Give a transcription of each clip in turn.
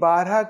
12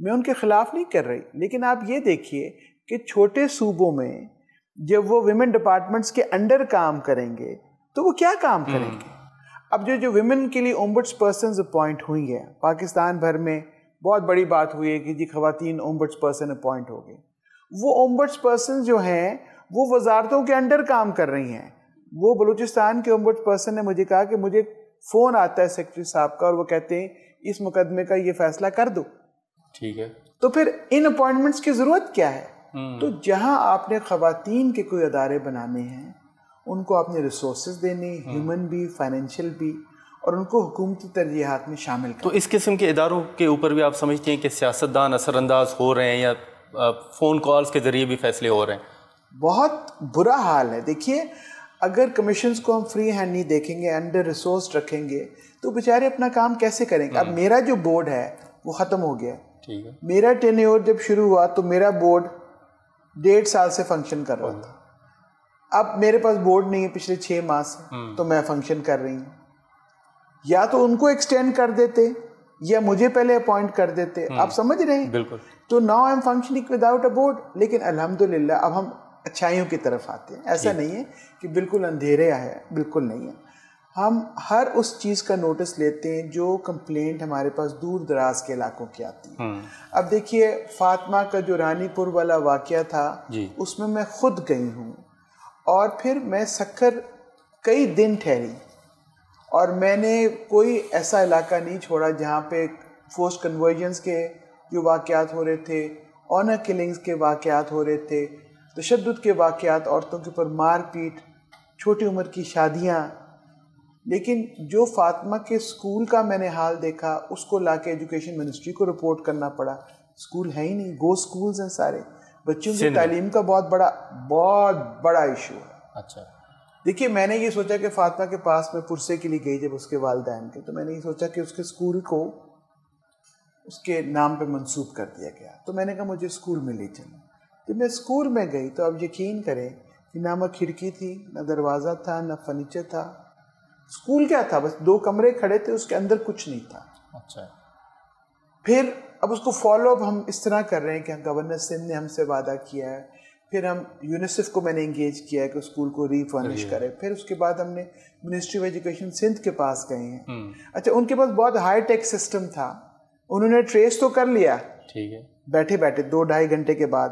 میں ان کے خلاف نہیں کر رہی، لیکن آپ یہ دیکھیے کہ چھوٹے صوبوں میں جب وہ ویمن ڈپارٹمنٹس کے انڈر کام کریں گے تو وہ کیا کام کریں گے؟ اب جو ویمن کے لیے اومبڈس پرسنز اپوائنٹ ہوئی ہے پاکستان بھر میں، بہت بڑی بات ہوئی ہے کہ جی خواتین اومبڈس پرسن اپوائنٹ ہو گئی. وہ اومبڈس پرسن جو ہیں وہ وزارتوں کے انڈر کام کر رہی ہیں. وہ بلوچستان کے اومبڈس پرسن نے مجھے کہا کہ مجھے فون آتا ہے سیکرٹری صاحب کا اور وہ کہتے ہیں اس مقدمے کا یہ فیصلہ کر دو. ٹھیک ہے، تو پھر ان اپوائنٹمنٹس کی ضرورت کیا ہے؟ تو جہاں آپ نے خواتین کے کوئی ادارے بنانے ہیں ان کو آپ نے ریسورسز دینے، ہیومن بھی، فائنینشیل بھی، اور ان کو حکومتی ترجیحات میں شامل کریں. تو اس قسم کے اداروں کے اوپر بھی آپ سمجھتے ہیں کہ سیاستدان اثر انداز ہو رہے ہیں یا فون کالز کے ذریعے بھی فیصلے ہو رہے ہیں؟ بہت برا حال ہے. دیکھیے اگر کمیشنز کو ہم فری ہینڈ نہیں دیکھیں گے، انڈر ریسورس رکھیں گے تو بیچارے اپنا کام کیسے کریں گے؟ اب میرا جو بورڈ ہے وہ ختم ہو گیا. ٹھیک ہے، میرا ٹینیور جب شروع ہوا تو میرا بورڈ 1.5 سال سے فنکشن کر رہا تھا. اب میرے پاس بورڈ نہیں ہے پچھلے 6 ماہ سے، تو میں فنکشن کر رہی ہوں. یا تو ان کو ایکسٹینڈ کر دیتے یا مجھے پہلے اپوائنٹ کر دیتے. آپ سمجھ رہے ہیں؟ بالکل. تو now I am functioning without a board. لیکن الحمدللہ اب ہم اچھائیوں کی طرف آتے ہیں. ایسا نہیں ہے کہ بالکل اندھیرے ہے، بالکل نہیں ہے. ہم ہر اس چیز کا نوٹس لیتے ہیں جو کمپلینٹ ہمارے پاس دور دراز کے علاقوں کی آتی ہے. اب دیکھیے فاطمہ کا جو رانی پور والا واقعہ تھا اس میں خود گئی ہوں اور پھر میں سکھر کئی دن ٹھہری اور میں نے کوئی ایسا علاقہ نہیں چھوڑا جہاں پہ فورسڈ کنورژنس کے جو واقعات ہو رہے تھے، آنر کلنگز کے واقعات ہو رہے تھے، تشدد کے واقعات، عورتوں کے اوپر مار پیٹ، چھوٹی عمر کی شادیاں. لیکن جو فاطمہ کے اسکول کا میں نے حال دیکھا اس کو لا کے ایجوکیشن منسٹری کو رپورٹ کرنا پڑا. اسکول ہے ہی نہیں، گو اسکولز ہیں سارے. بچوں کی تعلیم کا بہت بڑا ایشو ہے. اچھا دیکھیے میں نے یہ سوچا کہ فاطمہ کے پاس میں پرسے کے لیے گئی جب اس کے والدین کے، تو میں نے یہ سوچا کہ اس کے اسکول کو اس کے نام پہ منسوب کر دیا گیا. تو میں نے کہا مجھے اسکول میں لے چلیں. جب میں اسکول میں گئی تو اب یقین کریں کہ نہ کھڑکی تھی، نہ دروازہ تھا، نہ فرنیچر تھا. اسکول کیا تھا؟ بس 2 کمرے کھڑے تھے، اس کے اندر کچھ نہیں تھا. اچھا پھر اب اس کو فالو اپ ہم اس طرح کر رہے ہیں کہ گورنر سندھ نے ہم سے وعدہ کیا ہے. پھر ہم یونیسیف کو میں نے انگیج کیا ہے کہ اسکول کو ری فرنش کرے. پھر اس کے بعد ہم نے منسٹری آف ایجوکیشن سندھ کے پاس گئے ہیں. اچھا ان کے پاس بہت ہائی ٹیک سسٹم تھا، انہوں نے ٹریس تو کر لیا ٹھیک ہے بیٹھے بیٹھے 2-2.5 گھنٹے کے بعد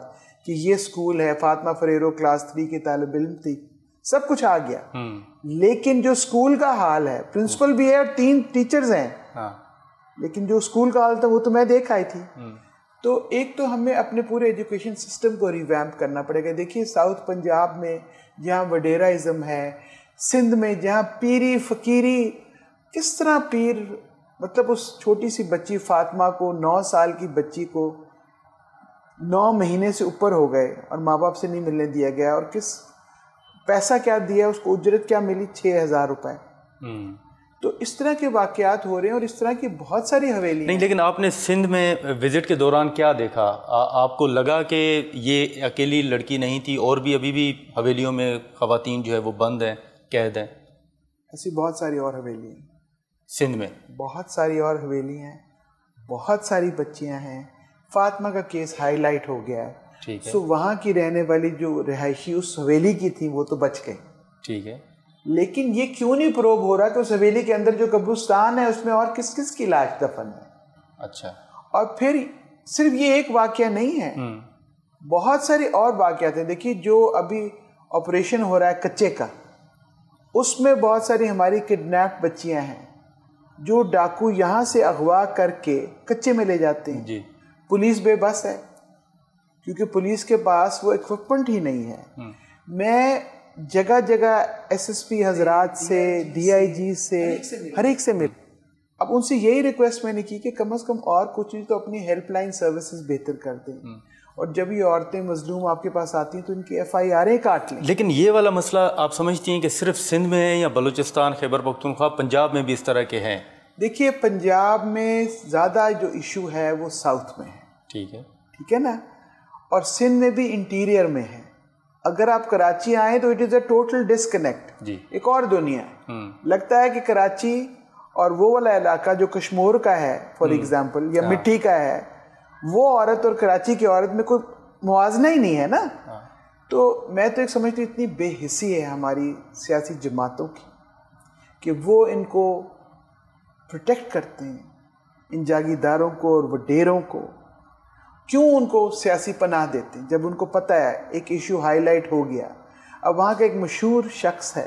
کہ یہ اسکول ہے، فاطمہ فریرو کلاس 3 کی طالب علم تھی، سب کچھ آ گیا. لیکن جو اسکول کا حال ہے، پرنسپل بھی ہے اور 3 ٹیچرز ہیں، لیکن جو اسکول کا حال تھا وہ تو میں دیکھ آئی تھی. تو ایک تو ہمیں اپنے پورے ایجوکیشن سسٹم کو ریویمپ کرنا پڑے گا. دیکھیے ساؤتھ پنجاب میں جہاں وڈیراازم ہے، سندھ میں جہاں پیری فقیری، کس طرح پیر مطلب اس چھوٹی سی بچی فاطمہ کو 9 سال کی بچی کو 9 مہینے سے اوپر ہو گئے اور ماں باپ سے نہیں ملنے دیا گیا، اور کس پیسہ کیا دیا اس کو، اجرت کیا ملی 6,000 روپے. تو اس طرح کے واقعات ہو رہے ہیں اور اس طرح کی بہت ساری حویلی نہیں. لیکن آپ نے سندھ میں وزٹ کے دوران کیا دیکھا؟ آپ کو لگا کہ یہ اکیلی لڑکی نہیں تھی اور بھی ابھی بھی حویلیوں میں خواتین جو ہے وہ بند ہیں، قید ہیں؟ ایسی بہت ساری اور حویلی ہیں سندھ میں، بہت ساری اور حویلی ہیں، بہت ساری بچیاں ہیں. فاطمہ کا کیس ہائی لائٹ ہو گیا ہے، سو وہاں کی رہنے والی جو رہائشی اس حویلی کی تھی وہ تو بچ گئی. ٹھیک ہے، لیکن یہ کیوں نہیں پروب ہو رہا کہ اس حویلی کے اندر جو قبرستان ہے اس میں اور کس کس کی لاش دفن ہے؟ اچھا، اور پھر صرف یہ ایک واقعہ نہیں ہے، بہت سارے اور واقعات ہیں. دیکھیے جو ابھی آپریشن ہو رہا ہے کچے کا، اس میں بہت ساری ہماری کڈنیپ بچیاں ہیں جو ڈاکو یہاں سے اغوا کر کے کچے میں لے جاتے ہیں. جی، پولیس بے بس ہے کیونکہ پولیس کے پاس وہ اکوپمنٹ ہی نہیں ہے. میں جگہ جگہ ایس ایس پی حضرات سے، ڈی آئی جی سے، ہر ایک سے مل. اب ان سے یہی ریکویسٹ میں نے کی کہ کم از کم اور کچھ نہیں تو اپنی ہیلپ لائن سروسز بہتر کر دیں، اور جب یہ عورتیں مظلوم آپ کے پاس آتی ہیں تو ان کی FIR کاٹ لیں. لیکن یہ والا مسئلہ آپ سمجھتی ہیں کہ صرف سندھ میں ہے یا بلوچستان، خیبر پختونخوا، پنجاب میں بھی اس طرح کے ہیں؟ دیکھیے پنجاب میں زیادہ جو ایشو ہے وہ ساؤتھ میں ہے. ٹھیک ہے نا، اور سندھ میں بھی انٹیریئر میں ہے. اگر آپ کراچی آئیں تو it is a total disconnect, ایک اور دنیا ہے. لگتا ہے کہ کراچی اور وہ والا علاقہ جو کشمور کا ہے فار ایگزامپل یا مٹی کا ہے، وہ عورت اور کراچی کی عورت میں کوئی موازنہ ہی نہیں ہے نا. تو میں تو ایک سمجھتی ہوں اتنی بے حسی ہے ہماری سیاسی جماعتوں کی کہ وہ ان کو پروٹیکٹ کرتے ہیں, ان جاگیرداروں کو اور وڈیروں کو. کیوں ان کو سیاسی پناہ دیتے ہیں جب ان کو پتہ ہے ایک ایشو ہائی لائٹ ہو گیا. اب وہاں کا ایک مشہور شخص ہے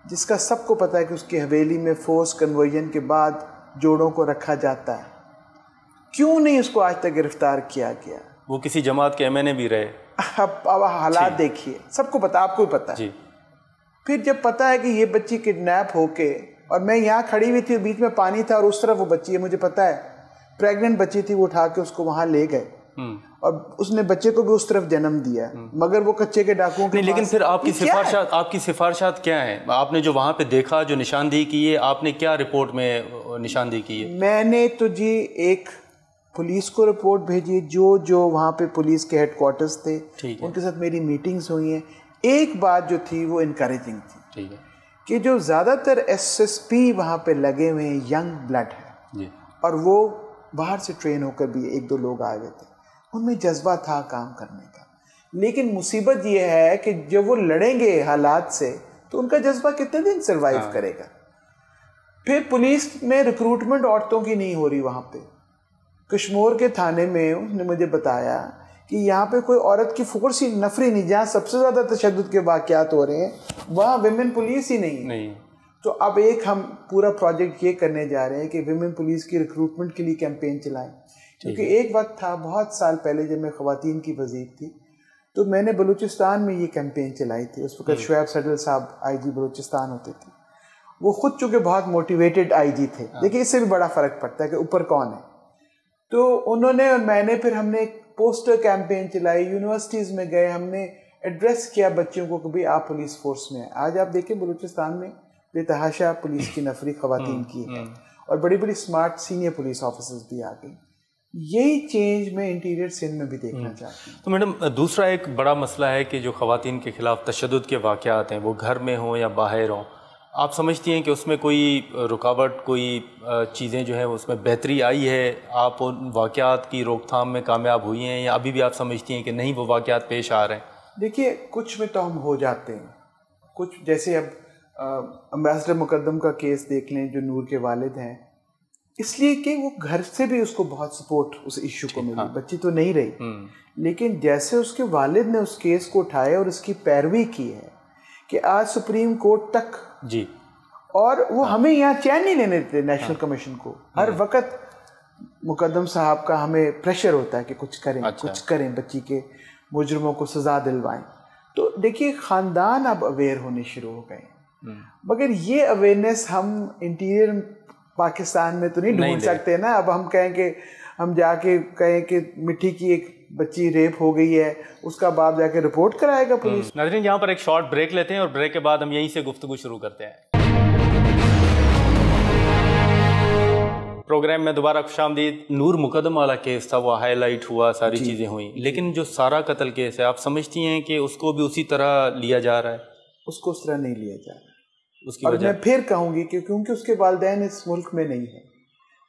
جس کا سب کو پتہ ہے کہ اس کی حویلی میں فورس کنورژن کے بعد جوڑوں کو رکھا جاتا ہے, کیوں نہیں اس کو آج تک گرفتار کیا گیا؟ وہ کسی جماعت کے MNA بھی رہے. اب حالات دیکھیے, سب کو پتا, آپ کو بھی پتا. پھر جب پتا ہے کہ یہ بچی کڈنیپ ہو کے, اور میں یہاں کھڑی ہوئی تھی, بیچ میں پانی تھا اور اس طرف وہ بچی ہے, مجھے پتا ہے پریگننٹ بچی تھی, وہ اٹھا کے اس کو وہاں لے گئے اور اس نے بچے کو بھی اس طرف جنم دیا, مگر وہ کچے کے ڈاکوؤں کے. لیکن پھر آپ کی سفارشات کیا ہیں؟ آپ نے جو وہاں پہ دیکھا, جو نشاندہی کی ہے, آپ نے کیا رپورٹ میں نشاندہی کی ہے؟ میں نے تو جی ایک پولیس کو رپورٹ بھیجی, جو وہاں پہ پولیس کے ہیڈ کوارٹرز تھے ان کے ساتھ میری میٹنگز ہوئی ہیں. ایک بات جو تھی وہ انکریجنگ تھی کہ جو زیادہ تر SSP وہاں پہ لگے ہوئے ہیں ینگ بلڈ ہے, اور وہ باہر سے ٹرین ہو کر بھی 1-2 لوگ آ گئے تھے, ان میں جذبہ تھا کام کرنے کا. لیکن مصیبت یہ ہے کہ جب وہ لڑیں گے حالات سے تو ان کا جذبہ کتنے دن سروائیو کرے گا. پھر پولیس میں ریکروٹمنٹ عورتوں کی نہیں ہو رہی. وہاں پہ کشمور کے تھانے میں اس نے مجھے بتایا کہ یہاں پہ کوئی عورت کی فورس ہی نفری نہیں, جہاں سب سے زیادہ تشدد کے واقعات ہو رہے ہیں وہاں ویمن پولیس ہی نہیں. تو اب ایک ہم پورا پروجیکٹ یہ کرنے جا رہے ہیں کہ ویمن پولیس کی ریکروٹمنٹ کے لیے کیمپین چلائیں. کیونکہ ایک وقت تھا بہت سال پہلے جب میں خواتین کی وزیر تھی تو میں نے بلوچستان میں یہ کیمپین چلائی تھی. اس وقت شعیب صدر صاحب IG بلوچستان ہوتے تھے. وہ خود چونکہ بہت موٹیویٹڈ IG تھے, لیکن اس سے بھی بڑا فرق پڑتا ہے کہ اوپر کون ہے. تو انہوں نے اور میں نے پھر ہم نے ایک پوسٹر کیمپین چلائی, یونیورسٹیز میں گئے, ہم نے ایڈریس کیا بچوں کو کہ بھی آپ پولیس فورس میں ہیں. آج آپ دیکھیں بلوچستان میں بے تحاشا پولیس کی نفری خواتین کی ہے, اور بڑی بڑی اسمارٹ سینئر پولیس آفیسرز بھی آ گئی. یہی چینج میں انٹیریئر سندھ میں بھی دیکھنا چاہتی ہوں. تو میڈم دوسرا ایک بڑا مسئلہ ہے کہ جو خواتین کے خلاف تشدد کے واقعات ہیں, وہ گھر میں ہوں یا باہر ہوں, آپ سمجھتی ہیں کہ اس میں کوئی رکاوٹ, کوئی چیزیں جو ہیں اس میں بہتری آئی ہے؟ آپ ان واقعات کی روک تھام میں کامیاب ہوئی ہیں, یا ابھی بھی آپ سمجھتی ہیں کہ نہیں وہ واقعات پیش آ رہے ہیں؟ دیکھیے کچھ میں تو ہم ہو جاتے ہیں, کچھ جیسے اب امبیسڈر مقدم کا کیس دیکھ لیں, جو نور کے والد ہیں, اس لیے کہ وہ گھر سے بھی اس کو بہت سپورٹ اس ایشو کو ملی. بچی تو نہیں رہی, لیکن جیسے اس کے والد نے اس کیس کو اٹھایا اور اس کی پیروی کی ہے کہ آج سپریم کورٹ تک, اور وہ ہمیں یہاں چین نہیں لینے دیتے نیشنل کمیشن کو. ہر وقت مقدم صاحب کا ہمیں پریشر ہوتا ہے کہ کچھ کریں, بچی کے مجرموں کو سزا دلوائیں. تو دیکھیے خاندان اب اویئر ہونے شروع ہو گئے, مگر یہ اویئرنیس ہم انٹیریئر پاکستان میں تو نہیں ڈھونڈ سکتے نا. اب ہم کہیں کہ ہم جا کے کہیں کہ مٹھی کی ایک بچی ریپ ہو گئی ہے, اس کا باپ جا کے رپورٹ کرائے گا پولیس. ناظرین یہاں پر ایک شارٹ بریک لیتے ہیں, اور بریک کے بعد ہم یہیں سے گفتگو شروع کرتے ہیں. پروگرام میں دوبارہ خوش آمدید. نور مقدم والا کیس تھا, وہ ہائی لائٹ ہوا, ساری چیزیں ہوئیں, لیکن جو سارا قتل کیس ہے, آپ سمجھتی ہیں کہ اس کو بھی اسی طرح لیا جا رہا ہے؟ اس کو اس طرح نہیں لیا جا رہا. اور میں پھر کہوں گی کہ کیونکہ اس کے والدین اس ملک میں نہیں ہیں,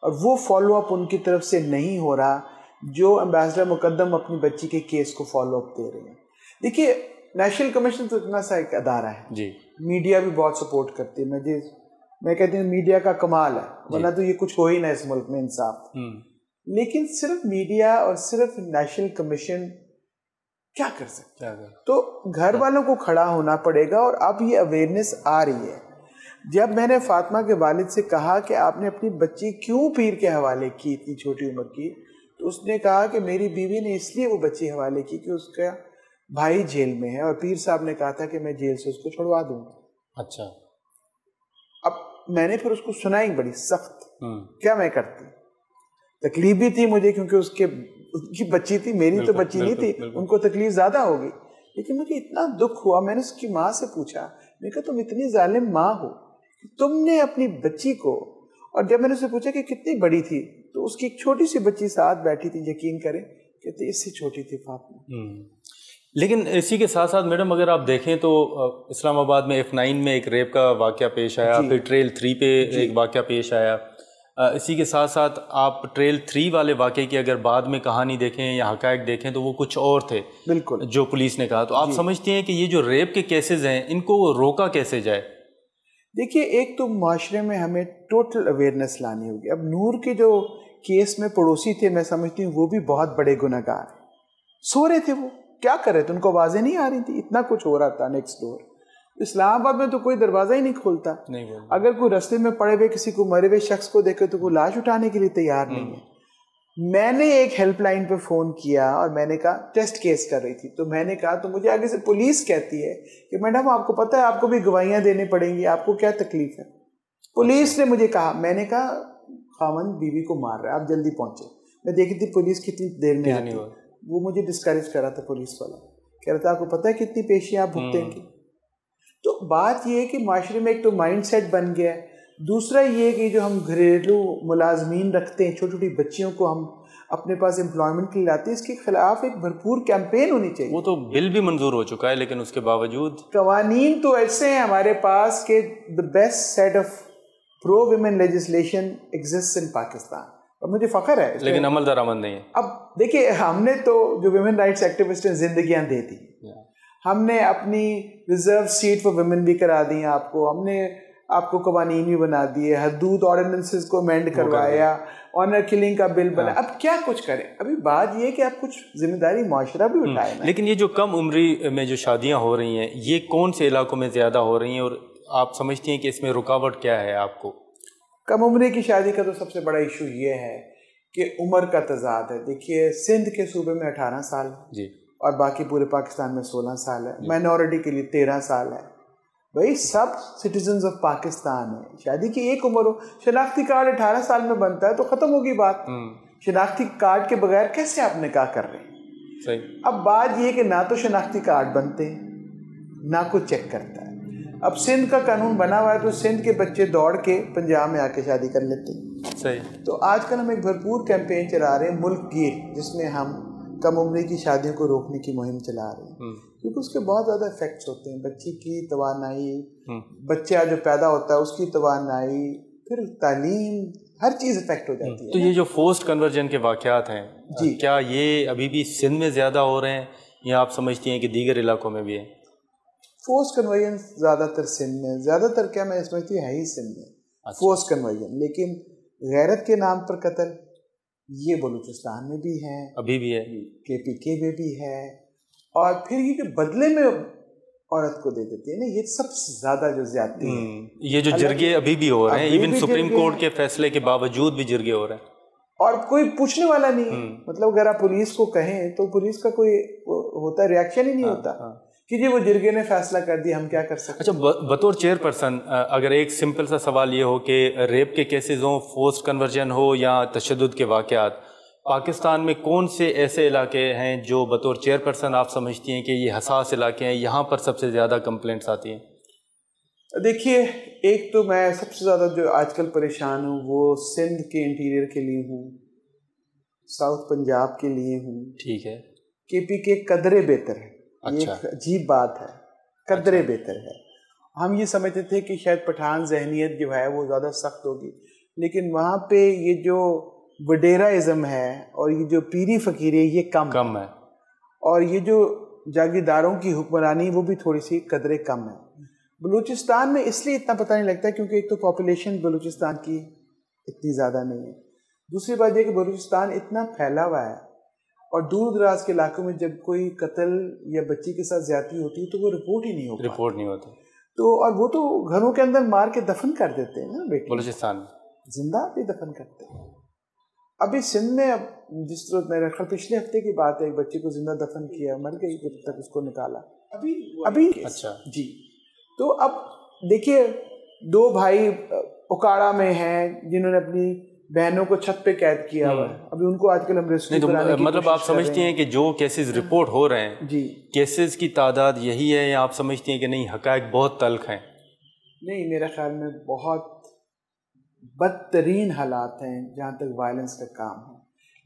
اور وہ فالو اپ ان کی طرف سے نہیں ہو رہا جو امبیسڈر مقدم اپنی بچی کے کیس کو فالو اپ دے رہے ہیں. دیکھیے نیشنل کمیشن تو اتنا سا ایک ادارہ ہے, میڈیا بھی بہت سپورٹ کرتی ہے. میں کہتی ہوں میڈیا کا کمال ہے, ورنہ تو یہ کچھ ہو ہی نہ اس ملک میں انصاف. لیکن صرف میڈیا اور صرف نیشنل کمیشن کیا کر سکتا ہے؟ تو گھر والوں کو کھڑا ہونا پڑے گا, اور اب یہ اویئرنیس آ رہی ہے. جب میں نے فاطمہ کے والد سے کہا کہ آپ نے اپنی بچی کیوں پیر کے حوالے کی اتنی چھوٹی عمر کی, تو اس نے کہا کہ میری بیوی نے اس لیے وہ بچی حوالے کی کہ اس کا بھائی جیل میں ہے, اور پیر صاحب نے کہا تھا کہ میں جیل سے اس کو چھڑوا دوں گا. اچھا. اب میں نے پھر اس کو سنائی بڑی سخت, کیا میں کرتی, تکلیف بھی تھی مجھے کیونکہ اس کی بچی تھی, میری تو بچی نہیں تھی, ان کو تکلیف زیادہ ہوگی. لیکن مجھے اتنا دکھ ہوا, میں نے اس کی ماں سے پوچھا, میں کہا تم اتنی ظالم ماں ہو کہ تم نے اپنی بچی کو, اور جب میں نے اسے پوچھا کہ کتنی بڑی تھی, تو اس کی ایک چھوٹی سی بچی ساتھ بیٹھی تھی, یقین کریں کہتے اس سے چھوٹی تھی فاطمہ. لیکن اسی کے ساتھ ساتھ میڈم اگر آپ دیکھیں تو اسلام آباد میں F9 میں ایک ریپ کا واقعہ پیش آیا, پھر ٹریل 3 پہ ایک واقعہ پیش آیا. اسی کے ساتھ ساتھ آپ ٹریل 3 والے واقعے کی اگر بعد میں کہانی دیکھیں یا حقائق دیکھیں تو وہ کچھ اور تھے بالکل جو پولیس نے کہا. تو آپ سمجھتے ہیں کہ یہ جو ریپ کے کیسز ہیں ان کو روکا کیسے جائے؟ دیکھیے ایک تو معاشرے میں ہمیں ٹوٹل اویئرنیس لانی ہوگی. اب نور کے جو کیس میں پڑوسی تھے میں سمجھتی ہوں وہ بھی بہت بڑے گناہ گار ہیں. سو رہے تھے وہ کیا کر رہے تھے, ان کو آوازیں نہیں آ رہی تھی, اتنا کچھ ہو رہا تھا نیکسٹ ڈور. اسلام آباد میں تو کوئی دروازہ ہی نہیں کھولتا. اگر کوئی رستے میں پڑے ہوئے کسی کو مرے ہوئے شخص کو دیکھے تو کوئی لاش اٹھانے کے لیے تیار نہیں ہے. میں نے ایک ہیلپ لائن پہ فون کیا اور میں نے کہا ٹیسٹ کیس کر رہی تھی, تو میں نے کہا تو مجھے آگے سے پولیس کہتی ہے کہ میڈم آپ کو پتہ ہے آپ کو بھی گواہیاں دینے پڑیں گی, آپ کو کیا تکلیف ہے. پولیس نے مجھے کہا, میں نے کہا خاوند بیوی کو مار رہا ہے, آپ جلدی پہنچے. میں دیکھی تھی پولیس کتنی دیر میں آتی, وہ مجھے ڈسکریج کر رہا تھا پولیس والا, کہہ رہا تھا آپ کو پتہ ہے کتنی پیشیاں آپ بھگتیں گے. تو بات یہ ہے کہ معاشرے میں ایک تو مائنڈ سیٹ بن گیا ہے. دوسرا یہ کہ جو ہم گھریلو ملازمین رکھتے ہیں, چھوٹی چھوٹی بچیوں کو ہم اپنے پاس امپلائمنٹ کے لیے لاتے ہیں, اس کے خلاف ایک بھرپور کیمپین ہونی چاہیے. وہ تو بل بھی منظور ہو چکا ہے لیکن اس کے باوجود قوانین تو ایسے ہیں ہمارے پاس کہ the best set of pro women legislation exists in Pakistan, اور مجھے فخر ہے, لیکن عمل درآمد نہیں ہے. اب دیکھیے ہم نے تو جو ویمن رائٹس ایکٹیوسٹ ہیں زندگیاں دے دی, ہم نے اپنی ریزرو سیٹ فار ویمن بھی کرا دی ہیں آپ کو, ہم نے آپ کو قوانین بھی بنا دیے, حدود آرڈیننسز کو امینڈ کروایا, آنر کلنگ کا بل بنا. اب کیا کچھ کریں, ابھی بات یہ ہے کہ آپ کچھ ذمہ داری معاشرہ بھی اٹھائیں. لیکن یہ جو کم عمری میں جو شادیاں ہو رہی ہیں یہ کون سے علاقوں میں زیادہ ہو رہی ہیں, اور آپ سمجھتی ہیں کہ اس میں رکاوٹ کیا ہے آپ کو؟ کم عمری کی شادی کا تو سب سے بڑا ایشو یہ ہے کہ عمر کا تضاد ہے. دیکھیے سندھ کے صوبے میں 18 سال جی, اور باقی پورے پاکستان میں 16 سال ہے. مائنورٹی کے لیے 13 سال ہے. بھائی سب سٹیزنز آف پاکستان ہیں, شادی کی ایک عمر ہو. شناختی کارڈ 18 سال میں بنتا ہے تو ختم ہوگی بات. شناختی کارڈ کے بغیر کیسے آپ نکاح کر رہے ہیں؟ صحیح. اب بات یہ کہ نہ تو شناختی کارڈ بنتے ہیں نہ کوئی چیک کرتا ہے. اب سندھ کا قانون بنا ہوا ہے تو سندھ کے بچے دوڑ کے پنجاب میں آ کے شادی کر لیتے ہیں. صحیح. تو آج کل ہم ایک بھرپور کیمپین چلا رہے ہیں ملک گیر, جس میں ہم کم عمری کی شادیوں کو روکنے کی مہم چلا رہے ہیں, کیونکہ اس کے بہت زیادہ افیکٹس ہوتے ہیں. بچی کی توانائی, بچہ جو پیدا ہوتا ہے اس کی توانائی, پھر تعلیم, ہر چیز افیکٹ ہو جاتی ہے. تو یہ جو فورسڈ کنورژن کے واقعات ہیں جی, کیا یہ ابھی بھی سندھ میں زیادہ ہو رہے ہیں یا آپ سمجھتی ہیں کہ دیگر علاقوں میں بھی ہیں؟ فورس کنورژن زیادہ تر سندھ میں, زیادہ تر کیا میں سمجھتی ہوں ہے ہی سندھ میں فورس کنورژن. لیکن غیرت کے نام پر قتل یہ بلوچستان میں بھی ہے, ابھی بھی ہے, KPK میں بھی ہے. اور پھر یہ کہ بدلے میں عورت کو دے دیتی ہے نا, یہ سب سے زیادہ جو زیادتی ہے. یہ جو جرگے ابھی بھی ہو رہے ہیں, ایون سپریم کورٹ کے فیصلے کے باوجود بھی جرگے ہو رہے ہیں, اور کوئی پوچھنے والا نہیں. مطلب اگر آپ پولیس کو کہیں تو پولیس کا کوئی ہوتا ہے ریاکشن ہی نہیں ہوتا کہ جی وہ جرگے نے فیصلہ کر دیا, ہم کیا کر سکتے. اچھا, بطور چیئر پرسن اگر ایک سمپل سا سوال یہ ہو کہ ریپ کے کیسز ہوں, فورسڈ کنورژن ہو یا تشدد کے واقعات, پاکستان میں کون سے ایسے علاقے ہیں جو بطور چیئر پرسن آپ سمجھتی ہیں کہ یہ حساس علاقے ہیں, یہاں پر سب سے زیادہ کمپلینٹس آتی ہیں؟ دیکھیے ایک تو میں سب سے زیادہ جو آج کل پریشان ہوں وہ سندھ کے انٹیریئر کے لیے ہوں, ساؤتھ پنجاب کے لیے ہوں. ٹھیک ہے. KPK قدرے بہتر ہے. اچھا, یہ عجیب بات ہے, قدرے بہتر ہے. ہم یہ سمجھتے تھے کہ شاید پٹھان ذہنیت جو ہے وہ زیادہ سخت ہوگی, لیکن وہاں پہ یہ جو وڈیراازم ہے اور یہ جو پیری فقیری ہے یہ کم ہے, اور یہ جو جاگیرداروں کی حکمرانی وہ بھی تھوڑی سی قدرے کم ہے. بلوچستان میں اس لیے اتنا پتہ نہیں لگتا کیونکہ ایک تو پاپولیشن بلوچستان کی اتنی زیادہ نہیں ہے. دوسری بات یہ کہ بلوچستان اتنا پھیلا ہوا ہے اور دور دراز کے علاقوں میں جب کوئی قتل یا بچی کے ساتھ زیادتی ہوتی ہے تو وہ رپورٹ ہی نہیں ہوتا. تو اور وہ تو گھروں کے اندر مار کے دفن کر دیتے ہیں نا بیٹی, بلوچستان میں زندہ بھی دفن کرتے ہیں. ابھی سندھ میں اب جس طرح میرے خیال پچھلے ہفتے کی بات ہے, ایک بچے کو زندہ دفن کیا, مر گئی, جب تک اس کو نکالا ابھی. اچھا جی. تو اب دیکھیے 2 بھائی اکاڑا میں ہیں جنہوں نے اپنی بہنوں کو چھت پہ قید کیا ہوا ہے, ابھی ان کو آج کل ہم ریسکیو کرانے کی مطلب آپ سمجھتی ہیں کہ جو کیسز رپورٹ ہو رہے ہیں جی کیسز کی تعداد یہی ہے, یا آپ سمجھتی ہیں کہ نہیں حقائق بہت تلخ ہیں؟ نہیں, میرے خیال میں بہت بدترین حالات ہیں جہاں تک وائلنس کا کام ہے.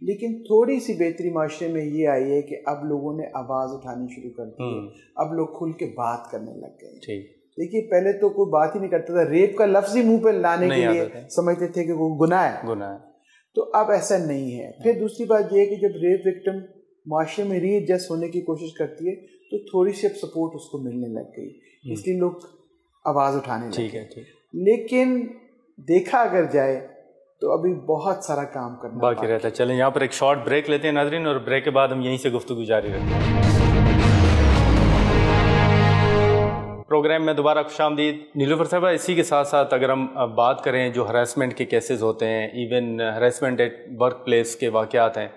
لیکن تھوڑی سی بہتری معاشرے میں یہ آئی ہے کہ اب لوگوں نے آواز اٹھانی شروع کر دی ہے, اب لوگ کھل کے بات کرنے لگ گئے. دیکھیے پہلے تو کوئی بات ہی نہیں کرتا تھا, ریپ کا لفظ ہی منہ پہ لانے کے لیے سمجھتے تھے کہ وہ گناہ ہے, تو اب ایسا نہیں ہے. پھر دوسری بات یہ ہے کہ جب ریپ وکٹم معاشرے میں ری ایڈجسٹ ہونے کی کوشش کرتی ہے تو تھوڑی سی اب سپورٹ اس کو ملنے لگ گئی, اس لیے لوگ آواز اٹھانے لگے. لیکن دیکھا اگر جائے تو ابھی بہت سارا کام کرنا باقی رہتا ہے. چلیں یہاں پر ایک شارٹ بریک لیتے ہیں ناظرین, اور بریک کے بعد ہم یہیں سے گفتگو جاری رکھتے ہیں. پروگرام میں دوبارہ خوش آمدید. نیلوفر صاحبہ, اسی کے ساتھ ساتھ اگر ہم بات کریں جو ہراسمنٹ کے کیسز ہوتے ہیں, even harassment at work place کے واقعات ہیں,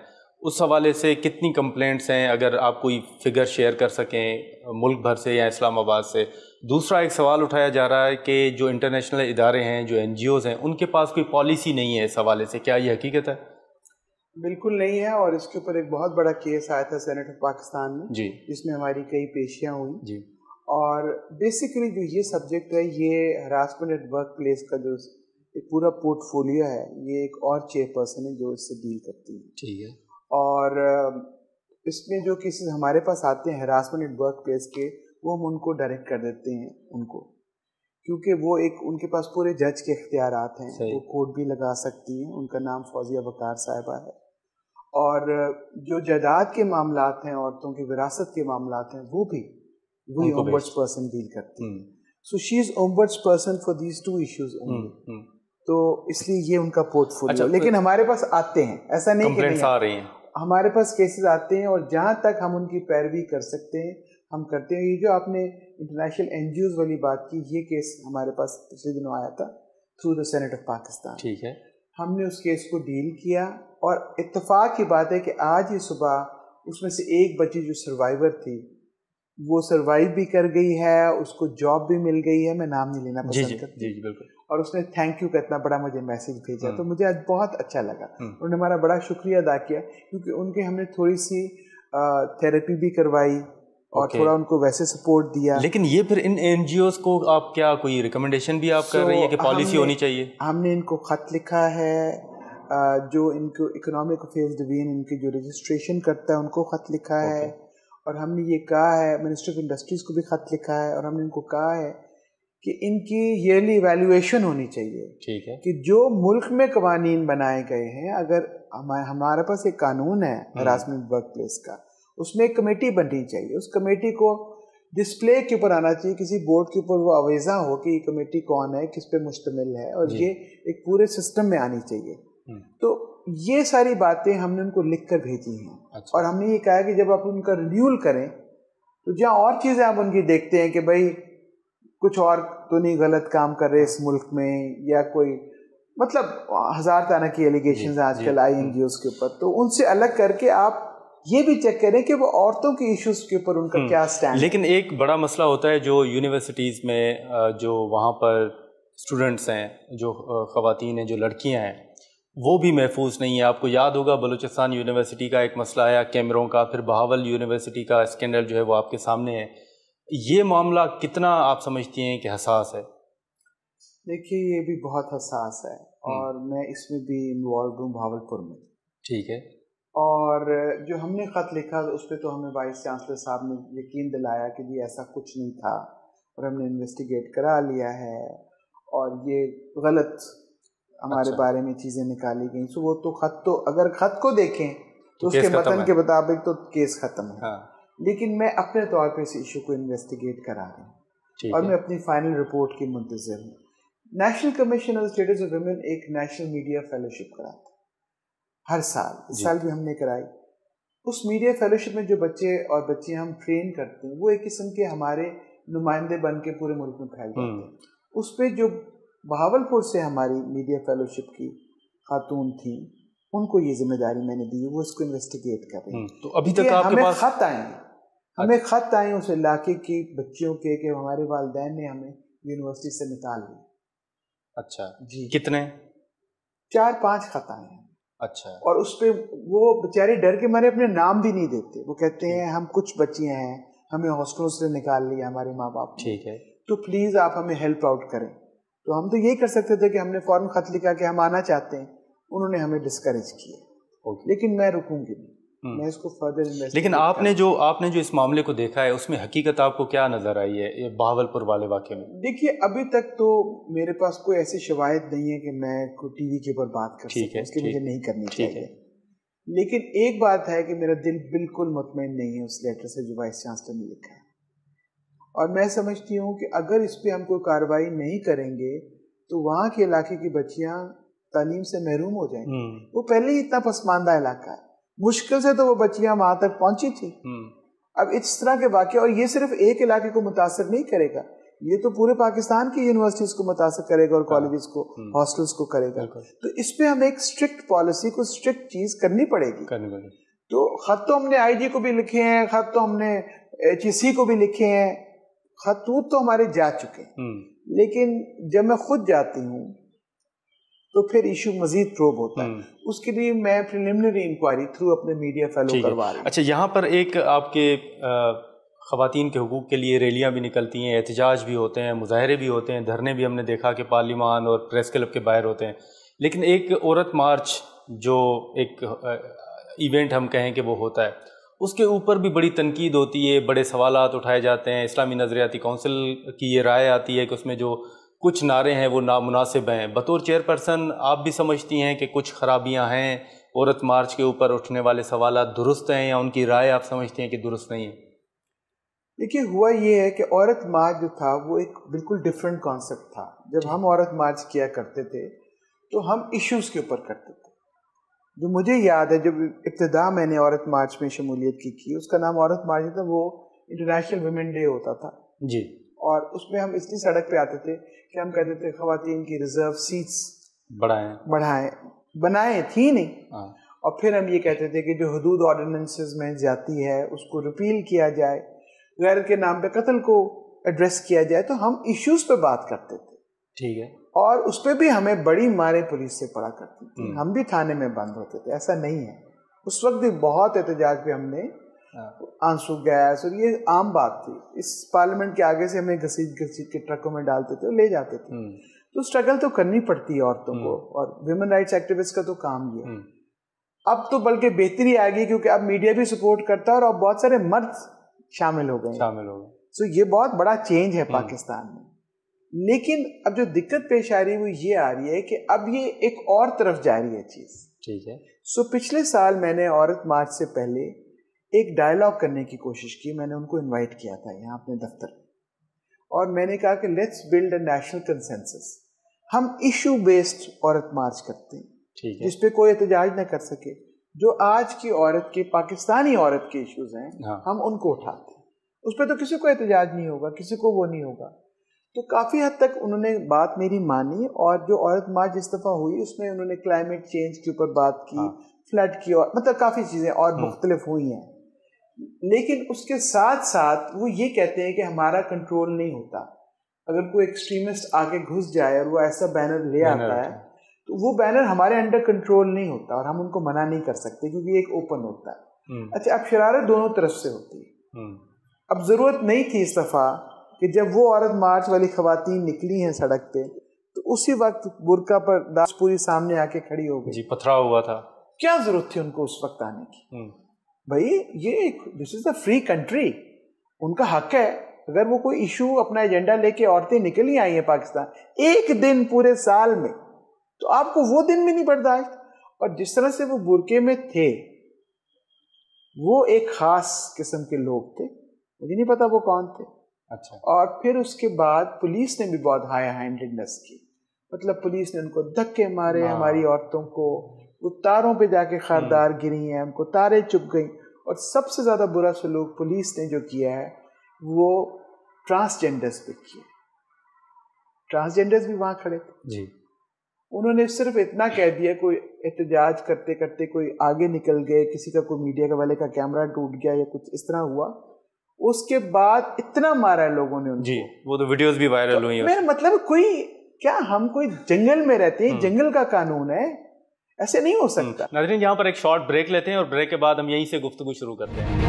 اس حوالے سے کتنی کمپلینٹس ہیں, اگر آپ کوئی فگر شیئر کر سکیں ملک بھر سے یا اسلام آباد سے. دوسرا ایک سوال اٹھایا جا رہا ہے کہ جو انٹرنیشنل ادارے ہیں, جو این جی اوز ہیں, ان کے پاس کوئی پالیسی نہیں ہے اس حوالے سے, کیا یہ حقیقت ہے؟ بالکل نہیں ہے, اور اس کے اوپر ایک بہت بڑا کیس آیا تھا سینٹ آف پاکستان میں جی, جس میں ہماری کئی پیشیاں ہوئیں جی. اور بیسیکلی جو یہ سبجیکٹ ہے, یہ ہراسمنٹ ایٹ ورک پلیس کا جو ایک پورا پورٹ فولیو ہے, یہ ایک اور چیئر پرسن ہے جو اس سے ڈیل کرتی ہے. ٹھیک ہے. اور اس میں جو کیسز ہمارے پاس آتے ہیں ہراسمنٹ ایٹ ورک پلیس کے, وہ ہم ان کو ڈائریکٹ کر دیتے ہیں ان کو, کیونکہ وہ ایک ان کے پاس پورے جج کے اختیارات ہیں. وہ کورٹ بھی لگا سکتی ہیں. ان کا نام فوزیہ وقار صاحبہ ہے. اور جو جائیداد کے معاملات ہیں, عورتوں کی وراثت کے معاملات ہیں, وہ بھی وہی اومبڈس پرسن ڈیل کرتی ہیں. So she is ombuds person for these two issues only. تو اس لیے یہ ان کا پورٹ فولیو. لیکن ہمارے پاس آتے ہیں, ایسا نہیں کہ نہیں آ رہی ہیں, ہمارے پاس کیسز آتے ہیں, اور جہاں تک ہم ان کی پیروی کر سکتے ہیں ہم کرتے ہیں. یہ جو آپ نے انٹرنیشنل این جی اوز والی بات کی, یہ کیس ہمارے پاس پچھلے دنوں آیا تھا through the Senate of Pakistan. ٹھیک ہے. ہم نے اس کیس کو ڈیل کیا, اور اتفاق کی بات ہے کہ آج ہی صبح اس میں سے ایک بچی جو سروائیور تھی وہ سروائیو بھی کر گئی ہے, اس کو جاب بھی مل گئی ہے. میں نام نہیں لینا پسند کرتی. جی بالکل. اور اس نے تھینک یو کا اتنا بڑا مجھے میسیج بھیجا, تو مجھے آج بہت اچھا لگا. انہوں نے ہمارا بڑا شکریہ ادا کیا, کیونکہ ان کے ہم نے تھوڑی سی تھیراپی بھی کروائی اور تھوڑا ان کو ویسے سپورٹ دیا. لیکن یہ پھر ان این جی اوز کو آپ کیا کوئی ریکمنڈیشن بھی آپ کر رہی ہیں کہ پالیسی ہونی چاہیے؟ ہم نے ان کو خط لکھا ہے, جو ان کو اکنامک افیئرز ڈویژن ان کی جو رجسٹریشن کرتا ہے ان کو خط لکھا ہے, اور ہم نے یہ کہا ہے منسٹر آف انڈسٹریز کو بھی خط لکھا ہے, اور ہم نے ان کو کہا ہے کہ ان کی ایئرلی ایویلویشن ہونی چاہیے. ٹھیک ہے. کہ جو ملک میں قوانین بنائے گئے ہیں, اگر ہمارے پاس ایک قانون ہے ہراسمنٹ ورک پلیس کا, اس میں ایک کمیٹی بننی چاہیے. اس کمیٹی کو ڈسپلے کے اوپر آنا چاہیے, کسی بورڈ کے اوپر وہ آویزاں ہو کہ یہ کمیٹی کون ہے, کس پہ مشتمل ہے, اور یہ ایک پورے سسٹم میں آنی چاہیے. تو یہ ساری باتیں ہم نے ان کو لکھ کر بھیجی ہیں. اور ہم نے یہ کہا کہ جب آپ ان کا رینیول کریں تو جہاں اور چیزیں آپ ان کی دیکھتے ہیں کہ بھائی کچھ اور تو نہیں غلط کام کر رہے اس ملک میں, یا کوئی مطلب ہزار طرح کی ایلیگیشنز آج کل آئی این جی اوز کے اوپر, تو ان سے الگ کر کے آپ یہ بھی چیک کریں کہ وہ عورتوں کی ایشوز کے اوپر ان کا کیا سٹینڈ. لیکن ایک بڑا مسئلہ ہوتا ہے جو یونیورسٹیز میں جو وہاں پر اسٹوڈنٹس ہیں, جو خواتین ہیں, جو لڑکیاں ہیں, وہ بھی محفوظ نہیں ہے. آپ کو یاد ہوگا بلوچستان یونیورسٹی کا ایک مسئلہ آیا کیمروں کا, پھر بہاول یونیورسٹی کا اسکینڈل جو ہے وہ آپ کے سامنے ہے. یہ معاملہ کتنا آپ سمجھتی ہیں کہ حساس ہے؟ دیکھیے یہ بھی بہت حساس ہے, اور میں اس میں بھی انوالوڈ ہوں بھاولپور میں. ٹھیک ہے. اور جو ہم نے خط لکھا اس پہ تو ہمیں وائس چانسلر صاحب نے یقین دلایا کہ جی ایسا کچھ نہیں تھا, اور ہم نے انویسٹیگیٹ کرا لیا ہے, اور یہ غلط ہمارے بارے میں چیزیں نکالی گئیں. سو وہ تو خط, تو اگر خط کو دیکھیں تو اس کے متن کے مطابق تو کیس ختم ہے. لیکن میں اپنے طور پہ اس ایشو کو انویسٹیگیٹ کرا رہا ہوں, اور میں اپنی فائنل رپورٹ کی منتظر ہوں. National Commission on Status of Women ایک نیشنل میڈیا فیلوشپ کراتا ہر سال, اس سال بھی ہم نے کرائی. اس میڈیا فیلوشپ میں جو بچے اور بچیاں ہم ٹرین کرتے ہیں وہ ایک قسم کے ہمارے نمائندے بن کے پورے ملک میں پھیل جاتے ہیں. اس پہ جو بہاولپور سے ہماری میڈیا فیلوشپ کی خاتون تھیں, ان کو یہ ذمہ داری میں نے دی, وہ اس کو انویسٹیگیٹ کر رہے ہیں. تو ابھی تک آپ کے پاس خط آئے ہیں, ہمیں خط آئے اس علاقے کی بچیوں کے کہ ہمارے والدین نے ہمیں یونیورسٹی سے نکال لیا. اچھا جی. کتنے؟ 4-5 خط آئے ہیں. اچھا. اور اس پہ وہ بیچارے ڈر کے مارے اپنے نام بھی نہیں دیتے. وہ کہتے ہیں ہم کچھ بچیاں ہیں, ہمیں ہاسٹلوں سے نکال لیا ہمارے ماں باپ. ٹھیک ہے. تو پلیز آپ ہمیں ہیلپ آؤٹ کریں. تو ہم تو یہی کر سکتے تھے کہ ہم نے فوراً خط لکھا کہ ہم آنا چاہتے ہیں. انہوں نے ہمیں ڈسکریج کیا. لیکن میں رکوں گی نہیں. میں اس کو فردر لیکن آپ نے جو اس معاملے کو دیکھا ہے اس میں حقیقت آپ کو کیا نظر آئی ہے یہ بہاولپور والے واقعے میں؟ دیکھیے ابھی تک تو میرے پاس کوئی ایسی شواہد نہیں ہے کہ میں ٹی وی کے اوپر بات کر سکوں، اس کی مجھے نہیں کرنی چاہیے، لیکن ایک بات ہے کہ میرا دل بالکل مطمئن نہیں ہے اس لیٹر سے جو وائس چانسلر نے لکھا ہے، اور میں سمجھتی ہوں کہ اگر اس پہ ہم کوئی کارروائی نہیں کریں گے تو وہاں کے علاقے کی بچیاں تعلیم سے محروم ہو جائیں گی۔ وہ پہلے ہی اتنا پسماندہ علاقہ ہے، مشکل سے تو وہ بچیاں وہاں تک پہنچی تھی۔ اب اس طرح کے واقعہ، اور یہ صرف ایک علاقے کو متاثر نہیں کرے گا، یہ تو پورے پاکستان کی یونیورسٹیز کو متاثر کرے گا اور کالجز کو، ہاسٹلز کو کرے گا، تو اس پہ ہمیں ایک اسٹرکٹ پالیسی کو اسٹرکٹ چیز کرنی پڑے گی۔ تو خط تو ہم نے آئی جی کو بھی لکھے ہیں، خط تو ہم نے ایچ ای سی کو بھی لکھے ہیں، خطوط تو ہمارے جا چکے ہیں، لیکن جب میں خود جاتی ہوں تو پھر ایشو مزید پروب ہوتا ہے، اس کے لیے میں پریلیمنری انکوائری تھرو اپنے میڈیا فیلو کروا رہی ہوں۔ اچھا، یہاں پر ایک آپ کے خواتین کے حقوق کے لیے ریلیاں بھی نکلتی ہیں، احتجاج بھی ہوتے ہیں، مظاہرے بھی ہوتے ہیں، دھرنے بھی ہم نے دیکھا کہ پارلیمان اور پریس کلب کے باہر ہوتے ہیں، لیکن ایک عورت مارچ جو ایک ایونٹ ہم کہیں کہ وہ ہوتا ہے، اس کے اوپر بھی بڑی تنقید ہوتی ہے، بڑے سوالات اٹھائے جاتے ہیں۔ اسلامی نظریاتی کونسل کی یہ رائے آتی ہے کہ اس میں جو کچھ نعرے ہیں وہ نامناسب ہیں۔ بطور چیئرپرسن آپ بھی سمجھتی ہیں کہ کچھ خرابیاں ہیں، عورت مارچ کے اوپر اٹھنے والے سوالات درست ہیں، یا ان کی رائے آپ سمجھتی ہیں کہ درست نہیں ہے؟ دیکھیے، ہوا یہ ہے کہ عورت مارچ جو تھا وہ ایک بالکل ڈیفرنٹ کانسیپٹ تھا۔ جب ہم عورت مارچ کیا کرتے تھے تو ہم ایشوز کے اوپر کرتے تھے۔ جو مجھے یاد ہے جب ابتدا میں نے عورت مارچ میں شمولیت کی اس کا نام عورت مارچ تھا، وہ انٹرنیشنل ویمن ڈے ہوتا تھا جی، اور اس میں ہم اس لیے سڑک پہ آتے تھے کہ ہم کہتے تھے خواتین کی ریزرو سیٹس بنائیں تھی نہیں، اور پھر ہم یہ کہتے تھے کہ جو حدود آرڈیننسز میں جاتی ہے اس کو ریپیل کیا جائے، غیرت کے نام پہ قتل کو ایڈریس کیا جائے۔ تو ہم ایشوز پہ بات کرتے تھے، ٹھیک ہے، اور اس پہ بھی ہمیں بڑی ماریں پولیس سے پڑا کرتی تھی، ہم بھی تھانے میں بند ہوتے تھے۔ ایسا نہیں ہے، اس وقت بھی بہت احتجاج پہ ہم نے آنسو گیس، اور یہ عام بات تھی، اس پارلیمنٹ کے آگے سے ہمیں گھسیٹ کے ٹرکوں میں ڈالتے تھے اور لے جاتے تھے۔ تو اسٹرگل تو کرنی پڑتی ہے عورتوں کو، اور ویمن رائٹس ایکٹیوسٹ کا تو کام یہ ہے۔ اب تو بلکہ بہتری آ گئی کیونکہ اب میڈیا بھی سپورٹ کرتا ہے اور بہت سارے مرد شامل ہو گئے۔ سو یہ بہت بڑا چینج ہے پاکستان میں۔ لیکن اب جو دقت پیش آ رہی ہے وہ یہ آ رہی ہے کہ اب یہ ایک اور طرف جا رہی ہے چیز، ٹھیک ہے۔ سو پچھلے سال میں نے عورت مارچ سے پہلے ایک ڈائلاگ کرنے کی کوشش کی، میں نے ان کو انوائٹ کیا تھا یہاں اپنے دفتر، اور میں نے کہا کہ let's build a national consensus, ہم ایشو بیسڈ عورت مارچ کرتے ہیں جس پہ کوئی احتجاج نہ کر سکے، جو آج کی عورت کے، پاکستانی عورت کے ایشوز ہیں ہم ان کو اٹھاتے ہیں، اس پہ تو کسی کو احتجاج نہیں ہوگا، کسی کو وہ نہیں ہوگا۔ تو کافی حد تک انہوں نے بات میری مانی، اور جو عورت مارچ جس دفعہ ہوئی اس میں انہوں نے کلائمیٹ چینج کے اوپر بات کی، فلڈ کی، اور مطلب کافی چیزیں اور مختلف ہوئی ہیں، لیکن اس کے ساتھ ساتھ وہ یہ کہتے ہیں کہ ہمارا کنٹرول نہیں ہوتا، اگر کوئی ایکسٹریمسٹ آگے گھس جائے اور وہ ایسا بینر لے آتا ہے تو وہ بینر ہمارے انڈر کنٹرول نہیں ہوتا اور ہم ان کو منع نہیں کر سکتے کیونکہ یہ ایک اوپن ہوتا ہے۔ اچھا، اب شرارت دونوں طرف سے ہوتی ہے۔ اب ضرورت نہیں تھی اس دفعہ کہ جب وہ عورت مارچ والی خواتین نکلی ہیں سڑک پہ تو اسی وقت برقع پر داس پوری سامنے آ کے کھڑی ہو گئی، پتھراؤ ہوا تھا، کیا ضرورت تھی ان کو اس وقت آنے کی؟ بھائی یہ دس از اے فری کنٹری، ان کا حق ہے، اگر وہ کوئی ایشو اپنا ایجنڈا لے کے عورتیں نکلی آئی ہیں پاکستان ایک دن پورے سال میں، تو آپ کو وہ دن بھی نہیں برداشت؟ اور جس طرح سے وہ برقعے میں تھے، وہ ایک خاص قسم کے لوگ تھے، مجھے نہیں پتا وہ کون تھے۔ اچھا، اور پھر اس کے بعد پولیس نے بھی بہت ہائی ہینڈڈنس کی، مطلب پولیس نے ان کو دھکے مارے، ہماری عورتوں کو، وہ تاروں پہ جا کے خاردار گری ہیں، ان کو تاریں چپ گئیں، اور سب سے زیادہ برا سلوک پولیس نے جو کیا ہے وہ ٹرانسجینڈرز پہ کیا۔ ٹرانسجینڈرز بھی وہاں کھڑے تھے جی، انہوں نے صرف اتنا کہہ دیا، کوئی احتجاج کرتے کرتے کوئی آگے نکل گئے، کسی کا کوئی میڈیا والے کا کیمرہ ٹوٹ گیا یا کچھ اس طرح ہوا، اس کے بعد اتنا مارا ہے لوگوں نے ان کو، وہ تو ویڈیوز بھی وائرل ہوئی ہیں۔ میرا مطلب کوئی کیا، ہم کوئی جنگل میں رہتے ہیں، جنگل کا قانون ہے، ایسے نہیں ہو سکتا۔ ناظرین، یہاں پر ایک شارٹ بریک لیتے ہیں اور بریک کے بعد ہم یہیں سے گفتگو شروع کرتے ہیں۔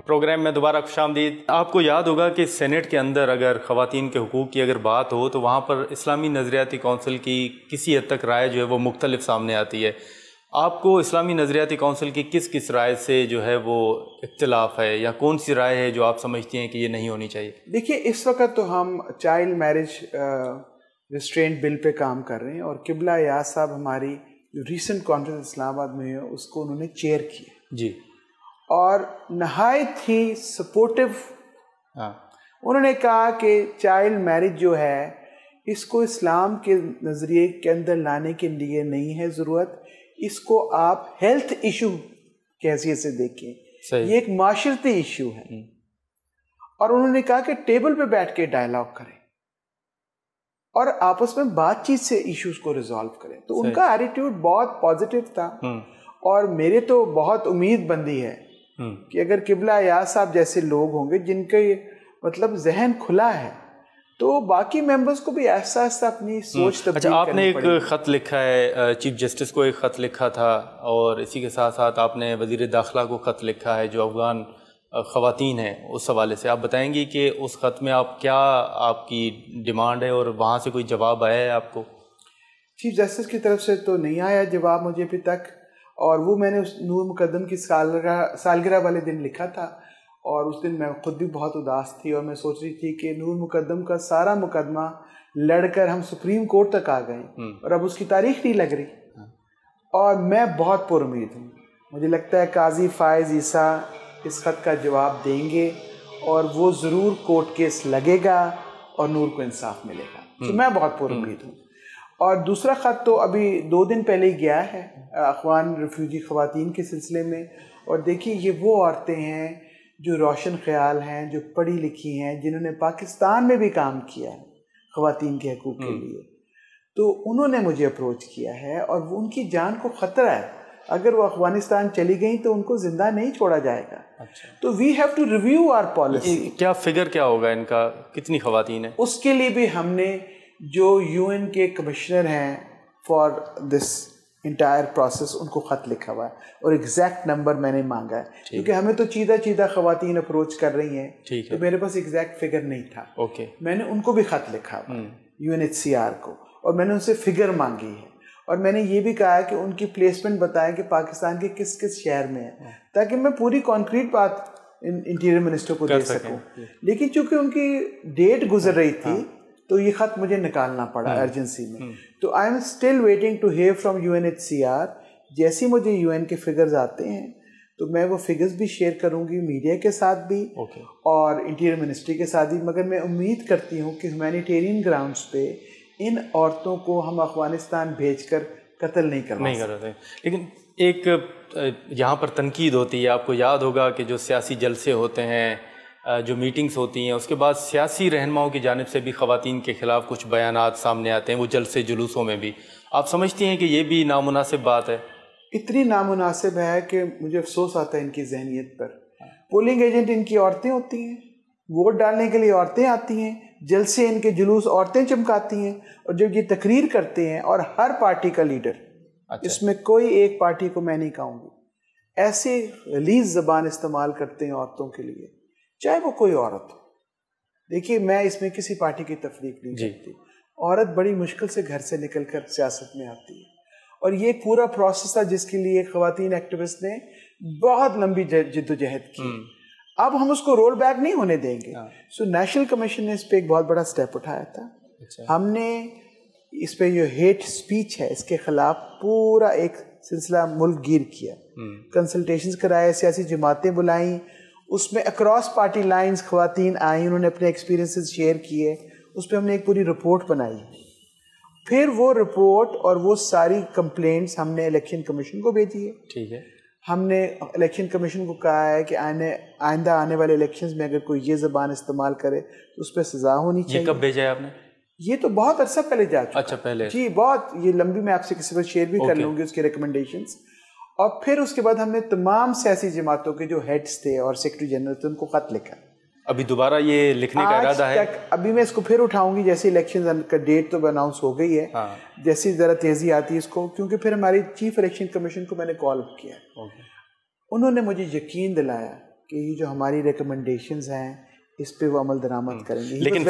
پروگرام میں دوبارہ خوشامدید. آپ کو یاد ہوگا کہ سینٹ کے اندر اگر خواتین کے حقوق کی اگر بات ہو تو وہاں پر اسلامی نظریاتی کونسل کی کسی حد تک رائے جو ہے وہ مختلف سامنے آتی ہے. آپ کو اسلامی نظریاتی کونسل کی کس رائے سے جو ہے وہ اختلاف ہے، یا کون سی رائے ہے جو آپ سمجھتی ہیں کہ یہ نہیں ہونی چاہیے؟ دیکھیے اس وقت تو ہم چائلڈ میرج ریسٹرینٹ بل پہ کام کر رہے ہیں، اور قبلہ ایاز صاحب ہماری جو ریسنٹ کانفرنس اسلام آباد میں ہے اس کو انہوں نے چیئر کیا جی، اور نہایت ہی سپورٹو. انہوں نے کہا کہ چائلڈ میرج جو ہے اس کو اسلام کے نظریے کے اندر لانے کے لیے نہیں ہے ضرورت، اس کو آپ ہیلتھ ایشو کی حیثیت سے دیکھیں، یہ ایک معاشرتی ایشو ہے. اور انہوں نے کہا کہ ٹیبل پہ بیٹھ کے ڈائیلاگ کریں اور آپس میں بات چیت سے ایشوز کو ریزالو کریں. تو ان کا ایٹیٹیوڈ بہت پازیٹیو تھا، اور میرے تو بہت امید بندی ہے کہ اگر قبلہ ایاز صاحب جیسے لوگ ہوں گے جن کا مطلب ذہن کھلا ہے تو باقی ممبرز کو بھی ایسا اپنی سوچ تبدیل اچھا، آپ نے ایک پڑے. خط لکھا ہے چیف جسٹس کو، ایک خط لکھا تھا، اور اسی کے ساتھ ساتھ آپ نے وزیر داخلہ کو خط لکھا ہے جو افغان خواتین ہیں. اس حوالے سے آپ بتائیں گی کہ اس خط میں آپ کی ڈیمانڈ ہے، اور وہاں سے کوئی جواب آیا ہے آپ کو؟ چیف جسٹس کی طرف سے تو نہیں آیا جواب مجھے ابھی تک، اور وہ میں نے اس نور مقدم کی سالگرہ والے دن لکھا تھا، اور اس دن میں خود بھی بہت اداس تھی، اور میں سوچ رہی تھی کہ نور مقدم کا سارا مقدمہ لڑ کر ہم سپریم کورٹ تک آ گئے اور اب اس کی تاریخ نہیں لگ رہی. اور میں بہت پر امید ہوں، مجھے لگتا ہے قاضی فائز عیسیٰ اس خط کا جواب دیں گے اور وہ ضرور کورٹ کیس لگے گا اور نور کو انصاف ملے گا. تو میں بہت پر امید ہوں. اور دوسرا خط تو ابھی 2 دن پہلے ہی گیا ہے افغان ریفیوجی خواتین کے سلسلے میں. اور دیکھیے یہ وہ عورتیں ہیں جو روشن خیال ہیں، جو پڑھی لکھی ہیں، جنہوں نے پاکستان میں بھی کام کیا ہے خواتین کے حقوق کے لیے. تو انہوں نے مجھے اپروچ کیا ہے، اور وہ ان کی جان کو خطرہ ہے. اگر وہ افغانستان چلی گئیں تو ان کو زندہ نہیں چھوڑا جائے گا. تو we have to review our policy. کیا فگر کیا ہوگا ان کا، کتنی خواتین ہیں؟ اس کے لیے بھی ہم نے جو UN کے کمشنر ہیں for this entire process in کو خط لکھا ہوا ہے، اور ایگزیکٹ نمبر میں نے مانگا ہے، کیونکہ ہمیں تو چیدہ خواتین اپروچ کر رہی ہیں، تو میرے پاس ایگزیکٹ فگر نہیں تھا. میں نے ان کو بھی خط لکھا ہوا UNHCR کو، اور میں نے ان سے فگر مانگی ہے، اور میں نے یہ بھی کہا ہے کہ ان کی پلیسمنٹ بتائیں کہ پاکستان کے کس شہر میں ہے، تاکہ میں پوری کانکریٹ بات انٹیریئر منسٹر کو دے سکوں. لیکن چونکہ ان کی ڈیٹ گزر رہی تھی تو یہ خط مجھے نکالنا پڑا ارجنسی میں. تو I am still waiting to hear from UNHCR. جیسے مجھے UN کے فگرز آتے ہیں تو میں وہ فگرز بھی شیئر کروں گی میڈیا کے ساتھ بھی اور انٹیریئر منسٹری کے ساتھ بھی. مگر میں امید کرتی ہوں کہ ہیومینیٹیرین گراؤنڈز پہ ان عورتوں کو ہم افغانستان بھیج کر قتل نہیں کروا سکتے. لیکن ایک یہاں پر تنقید ہوتی ہے، آپ کو یاد ہوگا کہ جو سیاسی جلسے ہوتے ہیں، جو میٹنگز ہوتی ہیں، اس کے بعد سیاسی رہنماؤں کی جانب سے بھی خواتین کے خلاف کچھ بیانات سامنے آتے ہیں، وہ جلسے جلوسوں میں بھی. آپ سمجھتی ہیں کہ یہ بھی نامناسب بات ہے؟ اتنی نامناسب ہے کہ مجھے افسوس آتا ہے ان کی ذہنیت پر. پولنگ ایجنٹ ان کی عورتیں ہوتی ہیں، ووٹ ڈالنے کے لیے عورتیں آتی ہیں، جلسے ان کے جلوس عورتیں چمکاتی ہیں، اور جب یہ تقریر کرتے ہیں، اور ہر پارٹی کا لیڈر، اس میں کوئی ایک پارٹی کو میں نہیں کہوں گی، ایسے غلیظ زبان استعمال کرتے ہیں عورتوں کے لیے، چاہے وہ کوئی عورت ہو. دیکھیے میں اس میں کسی پارٹی کی تفریق نہیں کرتی. عورت بڑی مشکل سے گھر سے نکل کر سیاست میں آتی ہے، اور یہ ایک پورا پروسیس تھا جس کے لیے خواتین ایکٹیوسٹ نے بہت لمبی جدوجہد کی. اب ہم اس کو رول بیک نہیں ہونے دیں گے. سو نیشنل کمیشن نے اس پہ ایک بہت بڑا سٹیپ اٹھایا تھا. ہم نے اس پہ جو ہیٹ سپیچ ہے اس کے خلاف پورا ایک سلسلہ ملک گیر کیا، کنسلٹیشنز کرائے، سیاسی جماعتیں بلائیں، اس میں اکراس پارٹی لائنز خواتین آئیں، انہوں نے اپنے ایکسپیرینسز شیئر کیے، اس پہ ہم نے ایک پوری رپورٹ بنائی. پھر وہ رپورٹ اور وہ ساری کمپلینٹس ہم نے الیکشن کمیشن کو بھیجی ہے. ٹھیک ہے. ہم نے الیکشن کمیشن کو کہا ہے کہ آئندہ آنے والے الیکشنز میں اگر کوئی یہ زبان استعمال کرے تو اس پہ سزا ہونی چاہیے. یہ کب بھیجا ہے آپ نے؟ یہ تو بہت عرصہ پہلے جا چکا. اچھا پہلے. جی بہت، یہ لمبی میں آپ سے کسی وقت شیئر بھی کر لوں گی اس کی ریکمنڈیشنز. اور پھر اس کے بعد ہم نے تمام سیاسی جماعتوں کے جو ہیڈز تھے اور سیکرٹری جنرل تھے ان کو خط لکھا. ابھی دوبارہ یہ لکھنے کا ارادہ ہے؟ ابھی میں اس کو پھر اٹھاؤں گی جیسے الیکشن کا ڈیٹ تو اناؤنس ہو گئی ہے، جیسی ذرا تیزی آتی ہے اس کو، کیونکہ پھر ہماری چیف الیکشن کمیشن کو میں نے کال کیا. انہوں نے مجھے یقین دلایا کہ یہ جو ہماری ریکمنڈیشنز ہیں اس پہ وہ عمل درآمد کریں گے. لیکن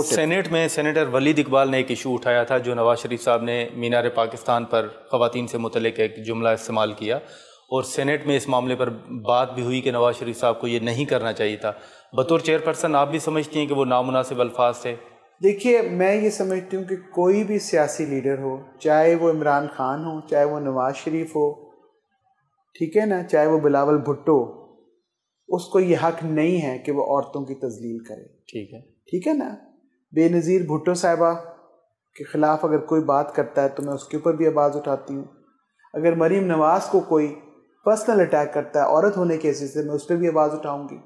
سینیٹ میں سینیٹر ولید اقبال نے ایک ایشو اٹھایا تھا جو نواز شریف صاحب نے مینار پاکستان پر خواتین سے متعلق ایک جملہ استعمال کیا, اور سینیٹ میں اس معاملے پر بات بھی ہوئی کہ نواز شریف صاحب کو یہ نہیں کرنا چاہیے تھا. بطور چیئرپرسن آپ بھی سمجھتی ہیں کہ وہ نامناسب الفاظ تھے؟ دیکھیے میں یہ سمجھتی ہوں کہ کوئی بھی سیاسی لیڈر ہو, چاہے وہ عمران خان ہو, چاہے وہ نواز شریف ہو, ٹھیک ہے نا, چاہے وہ بلاول بھٹو, اس کو یہ حق نہیں ہے کہ وہ عورتوں کی تذلیل کرے. ٹھیک ہے نا. بے نظیر بھٹو صاحبہ کے خلاف اگر کوئی بات کرتا ہے تو میں اس کے اوپر بھی آواز اٹھاتی ہوں. اگر مریم نواز کو کوئی پرسنل اٹیک کرتا ہے عورت ہونے کے حیثیت سے, میں اس پہ بھی آواز اٹھاؤں گی.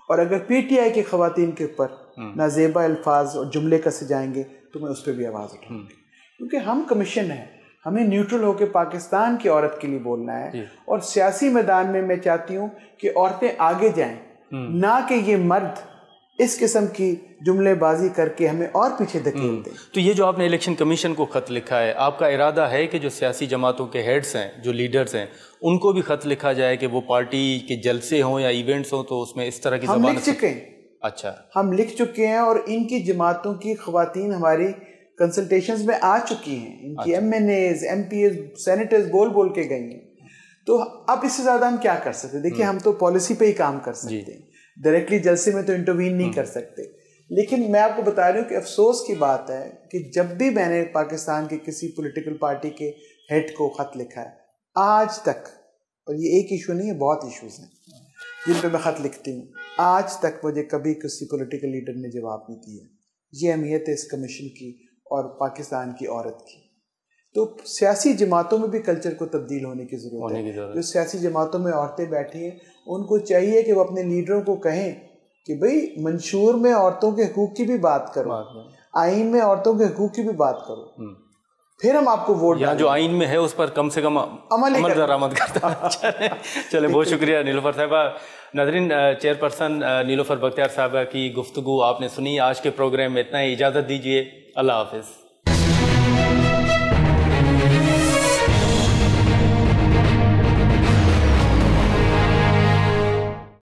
اور اگر پی ٹی آئی کی خواتین کے اوپر نازیبا الفاظ اور جملے کسے جائیں گے تو میں اس پہ بھی آواز اٹھاؤں گی. کیونکہ ہم کمیشن ہیں, ہمیں نیوٹرل ہو کے پاکستان کی عورت کے لیے بولنا ہے. اور سیاسی میدان میں چاہتی ہوں کہ عورتیں آگے جائیں, نہ کہ یہ مرد اس قسم کی جملے بازی کر کے ہمیں اور پیچھے دھکیل دیں. تو یہ جو آپ نے الیکشن کمیشن کو خط لکھا ہے, آپ کا ارادہ ہے کہ جو سیاسی جماعتوں کے ہیڈز ہیں, جو لیڈرز ہیں, ان کو بھی خط لکھا جائے کہ وہ پارٹی کے جلسے ہوں یا ایونٹس ہوں تو اس میں اس طرح کی زبان؟ ہم لکھ چکے ہیں. اچھا, ہم لکھ چکے ہیں, اور ان کی جماعتوں کی خواتین ہماری کنسلٹیشنز میں آ چکی ہیں. ان کی M N As, M P As, senators بول کے گئی ہیں. تو اب اس سے زیادہ ہم کیا کر سکتے؟ دیکھیں ہم تو پالیسی پہ ہی کام کر سکتے ہیں, ڈائریکٹلی جلسے میں تو انٹروین نہیں کر سکتے. لیکن میں آپ کو بتا رہی ہوں کہ افسوس کی بات ہے کہ جب بھی میں نے پاکستان کے کسی پولیٹیکل پارٹی کے ہیڈ کو خط لکھا ہے آج تک, اور یہ ایک ایشو نہیں ہے, بہت ایشوز ہیں جن پہ میں خط لکھتی ہوں, آج تک مجھے کبھی کسی پولیٹیکل لیڈر نے جواب نہیں دیا. یہ اہمیت ہے اس کمیشن کی اور پاکستان کی عورت کی. تو سیاسی جماعتوں میں بھی کلچر کو تبدیل ہونے کی ضرورت ہے. جو سیاسی جماعتوں میں عورتیں بیٹھی ہیں ان کو چاہیے کہ وہ اپنے لیڈروں کو کہیں کہ بھئی منشور میں عورتوں کے حقوق کی بھی بات کرو, آئین میں عورتوں کے حقوق کی بھی بات کرو, پھر ہم آپ کو ووٹ ڈالیں. جو آئین میں ہے اس پر کم سے کم عمل درآمد کرتا ہے. چلے بہت شکریہ نیلوفر صاحبہ. ناظرین, چیئرپرسن نیلوفر بختیار صاحبہ کی گفتگو آپ نے سنی. آج کے پروگرام میں اتنا ہی, اجازت دیجیے. اللہ حافظ.